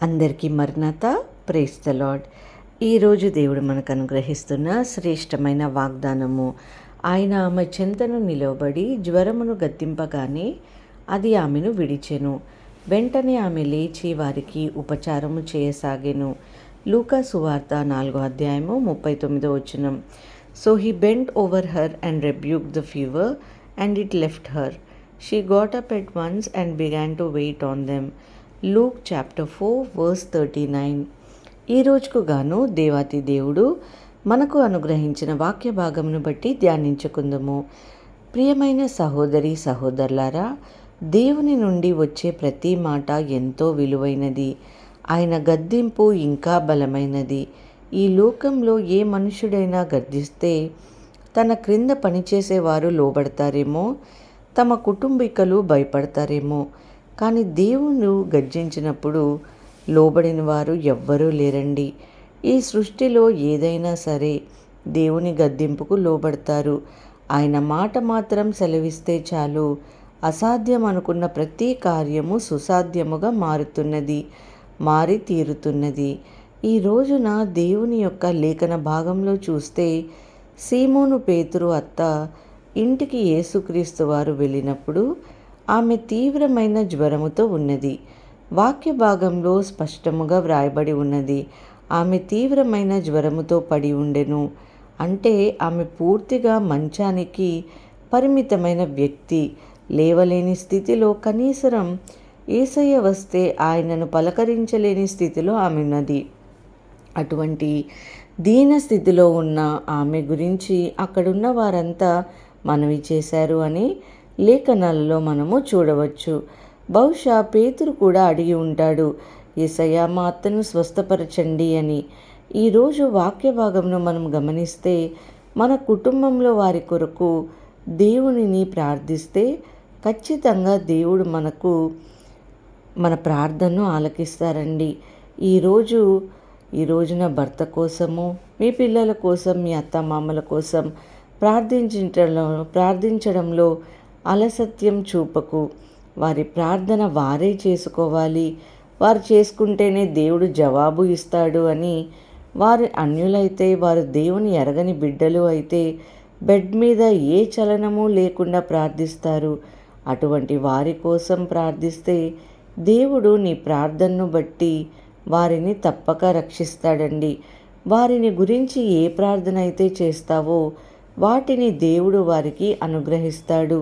అందరికీ మరణాత praise the lord. ఈరోజు దేవుడు మనకు అనుగ్రహిస్తున్న శ్రేష్టమైన వాగ్దానము. ఆయన ఆమె చెంతను నిలవబడి జ్వరమును గద్దింపగానే అది ఆమెను విడిచెను. వెంటనే ఆమె లేచి వారికి ఉపచారము చేయసాగెను. లూకా సువార్త 4:39. So he bent over her and rebuked the fever, and it left her. She got up at once and began to wait on them. Luke chapter 4:39. ఈ రోజుకు గాను దేవాతి దేవుడు మనకు అనుగ్రహించిన వాక్య భాగమును బట్టి ధ్యానించుకుందాము. ప్రియమైన సహోదరి సహోదరులారా, దేవుని నుండి వచ్చే ప్రతి మాట ఎంతో విలువైనది. ఆయన గద్దింపు ఇంకా బలమైనది. ఈ లోకంలో ఏ మనుషుడైనా గద్దిస్తే తన క్రింద పనిచేసేవారు లోబడతారేమో, తమ కుటుంబీకులు భయపడతారేమో, కానీ దేవుడు గర్జించినప్పుడు లోబడిన వారు ఎవ్వరూ లేరండి. ఈ సృష్టిలో ఏదైనా సరే దేవుని గద్దింపుకు లోబడతారు. ఆయన మాట మాత్రం సెలవిస్తే చాలు, అసాధ్యం అనుకున్న ప్రతి కార్యము సుసాధ్యముగా మారి తీరుతున్నది. ఈ రోజున దేవుని యొక్క లేఖన భాగంలో చూస్తే, సీమోను పేతురు అత్త ఇంటికి యేసుక్రీస్తు వారు వెళ్ళినప్పుడు ఆమె తీవ్రమైన జ్వరముతో ఉన్నది. వాక్య భాగంలో స్పష్టముగా వ్రాయబడి ఉన్నది, ఆమె తీవ్రమైన జ్వరముతో పడి ఉండెను. అంటే ఆమె పూర్తిగా మంచానికి పరిమితమైన వ్యక్తి, లేవలేని స్థితిలో, కనీసం యేసయ్య వస్తే ఆయనను పలకరించలేని స్థితిలో ఆమె ఉన్నది. అటువంటి దీన స్థితిలో ఉన్న ఆమె గురించి అక్కడున్న వారంతా మనవి చేశారు అని లేఖనాలలో మనము చూడవచ్చు. బహుశా పేతురు కూడా అడిగి ఉంటాడు, యేసయ్య మా అత్తను స్వస్థపరచండి అని. ఈరోజు వాక్య భాగంలో మనం గమనిస్తే, మన కుటుంబంలో వారి కొరకు దేవునిని ప్రార్థిస్తే ఖచ్చితంగా దేవుడు మన ప్రార్థనను ఆలకిస్తారండి. ఈ రోజున భర్త కోసము, మీ పిల్లల కోసం, మీ అత్తమామల కోసం ప్రార్థించడంలో అలసత్యం చూపకు. వారి ప్రార్థన వారే చేసుకోవాలి. వారు చేసుకుంటేనే దేవుడు జవాబు ఇస్తాడు అని. వారు అన్యులైతే, వారు దేవుని ఎరగని బిడ్డలు అయితే బెడ్ మీద ఏ చలనము లేకుండా ప్రార్థిస్తారు. అటువంటి వారి కోసం ప్రార్థిస్తే దేవుడు నీ ప్రార్థనను బట్టి వారిని తప్పక రక్షిస్తాడండి. వారిని గురించి ఏ ప్రార్థన అయితే చేస్తావో వాటిని దేవుడు వారికి అనుగ్రహిస్తాడు.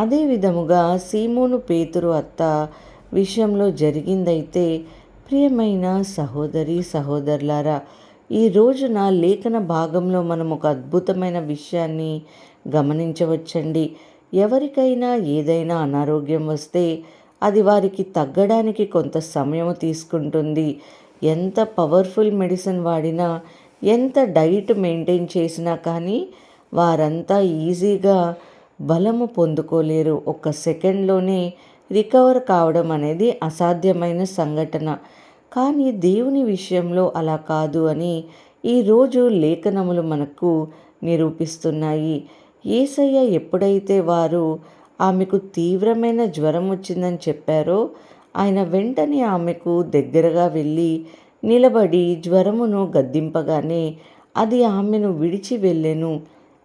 అదే విధముగా సీమోను పేతురు అత్త విషయంలో జరిగిందైతే, ప్రియమైన సహోదరి సహోదరులారా, ఈ రోజున లేఖన భాగంలో మనం ఒక అద్భుతమైన విషయాన్ని గమనించవచ్చండి. ఎవరికైనా ఏదైనా అనారోగ్యం వస్తే అది వారికి తగ్గడానికి కొంత సమయం తీసుకుంటుంది. ఎంత పవర్ఫుల్ మెడిసిన్ వాడినా, ఎంత డైట్ మెయింటైన్ చేసినా కానీ వారంతా ఈజీగా బలము పొందుకోలేరు. ఒక్క సెకండ్లోనే రికవర్ కావడం అనేది అసాధ్యమైన సంఘటన. కానీ దేవుని విషయంలో అలా కాదు అని ఈరోజు లేఖనములు మనకు నిరూపిస్తున్నాయి. యేసయ్య ఎప్పుడైతే వారు ఆమెకు తీవ్రమైన జ్వరం వచ్చిందని చెప్పారో, ఆయన వెంటనే ఆమెకు దగ్గరగా వెళ్ళి నిలబడి జ్వరమును గద్దింపగానే అది ఆమెను విడిచి వెళ్ళెను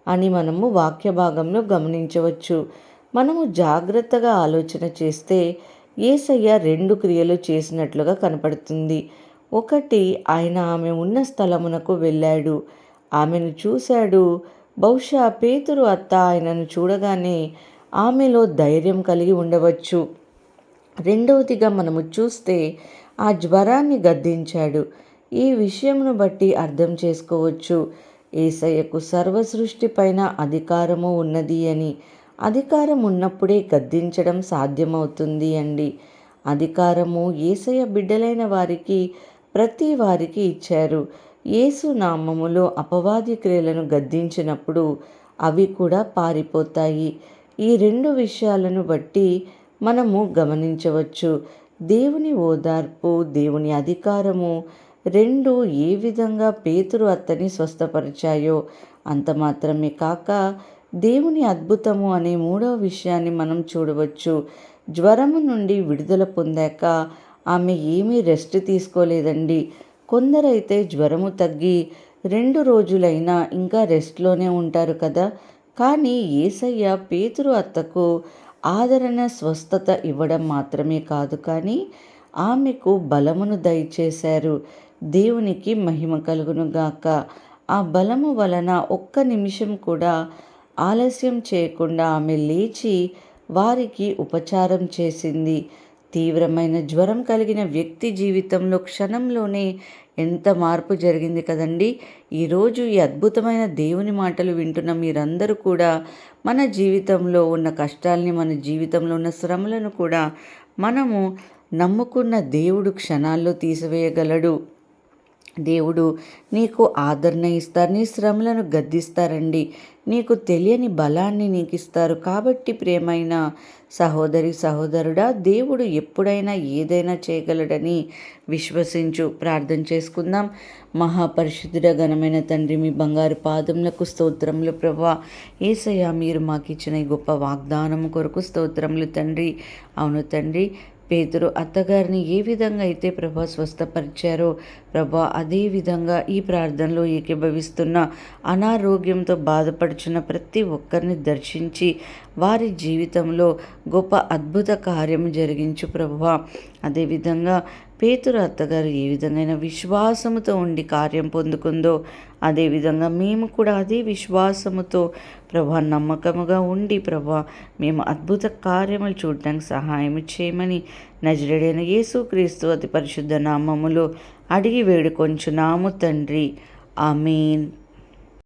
అని మనము వాక్య భాగంలో గమనించవచ్చు. మనము జాగ్రత్తగా ఆలోచన చేస్తే యేసయ్య 2 క్రియలు చేసినట్లుగా కనపడుతుంది. ఒకటి, ఆయన ఆమె ఉన్న స్థలమునకు వెళ్ళాడు, ఆమెను చూశాడు. బహుశా పేతురు అత్త ఆయనను చూడగానే ఆమెలో ధైర్యం కలిగి ఉండవచ్చు. రెండవదిగా మనము చూస్తే ఆ జ్వరాన్ని గద్దించాడు. ఈ విషయమును బట్టి అర్థం చేసుకోవచ్చు, యేసయ్యకు సర్వ సృష్టి పైన అధికారము ఉన్నది అని. అధికారం ఉన్నప్పుడే గద్దించడం సాధ్యమవుతుంది అండి. అధికారము యేసయ్య బిడ్డలైన వారికి, ప్రతి వారికి ఇచ్చారు. యేసు నామములో అపవాది క్రియలను గద్దించినప్పుడు అవి కూడా పారిపోతాయి. ఈ 2 విషయాలను బట్టి మనము గమనించవచ్చు, దేవుని ఓదార్పు, దేవుని అధికారము 2 ఏ విధంగా పేతురు అత్తని స్వస్థపరిచాయో, అంత మాత్రమే కాక దేవుని అద్భుతము అనే 3వ విషయాన్ని మనం చూడవచ్చు. జ్వరము నుండి విడుదల పొందాక ఆమె ఏమీ రెస్ట్ తీసుకోలేదండి. కొందరైతే జ్వరము తగ్గి 2 రోజులైనా ఇంకా రెస్ట్‌లోనే ఉంటారు కదా! కానీ యేసయ్య పేతురు అత్తకు ఆదరణ, స్వస్థత ఇవ్వడం మాత్రమే కాదు కానీ ఆమెకు బలమును దయచేశారు. దేవునికి మహిమ కలుగును గాక. ఆ బలము వలన ఒక్క నిమిషం కూడా ఆలస్యం చేయకుండా ఆమె లేచి వారికి ఉపచారం చేసింది. తీవ్రమైన జ్వరం కలిగిన వ్యక్తి జీవితంలో క్షణంలోనే ఎంత మార్పు జరిగింది కదండి. ఈరోజు ఈ అద్భుతమైన దేవుని మాటలు వింటున్న మీరందరూ కూడా మన జీవితంలో ఉన్న కష్టాల్ని, మన జీవితంలో ఉన్న శ్రమలను కూడా మనము నమ్ముకున్న దేవుడు క్షణాల్లో తీసివేయగలడు. దేవుడు నీకు ఆదరణ ఇస్తారు, నీ శ్రమలను గద్దిస్తారండి. నీకు తెలియని బలాన్ని నీకు ఇస్తారు. కాబట్టి ప్రియమైన సహోదరి, సహోదరుడా, దేవుడు ఎప్పుడైనా ఏదైనా చేయగలడని విశ్వసించు. ప్రార్థన చేసుకుందాం. మహాపరిశుద్ధుడ, ఘనమైన తండ్రి, మీ బంగారు పాదములకు స్తోత్రములు ప్రభువా. యేసయ్య, మీరు మాకు ఇచ్చిన ఈ గొప్ప వాగ్దానము కొరకు స్తోత్రములు తండ్రి. అవును తండ్రి, పేతురు అత్తగారిని ఏ విధంగా అయితే ప్రభా స్వస్థపరిచారో ప్రభా, అదే విధంగా ఈ ప్రార్థనలో ఏకీభవిస్తున్న అనారోగ్యంతో బాధపడుచున్న ప్రతి ఒక్కరిని దర్శించి వారి జీవితంలో గొప్ప అద్భుత కార్యము జరిగించు ప్రభువా. అదేవిధంగా పేతురు అత్తగారు ఏ విధంగా విశ్వాసముతో ఉండి కార్యం పొందుకుందో అదేవిధంగా మేము కూడా అదే విశ్వాసముతో ప్రభా, నమ్మకముగా ఉండి ప్రభా, మేము అద్భుత కార్యములు చూడటానికి సహాయం చేయమని నజరేయుడైన యేసుక్రీస్తు అతి పరిశుద్ధ నామములో అడిగి వేడుకొంచున్నాము తండ్రి. ఆమేన్.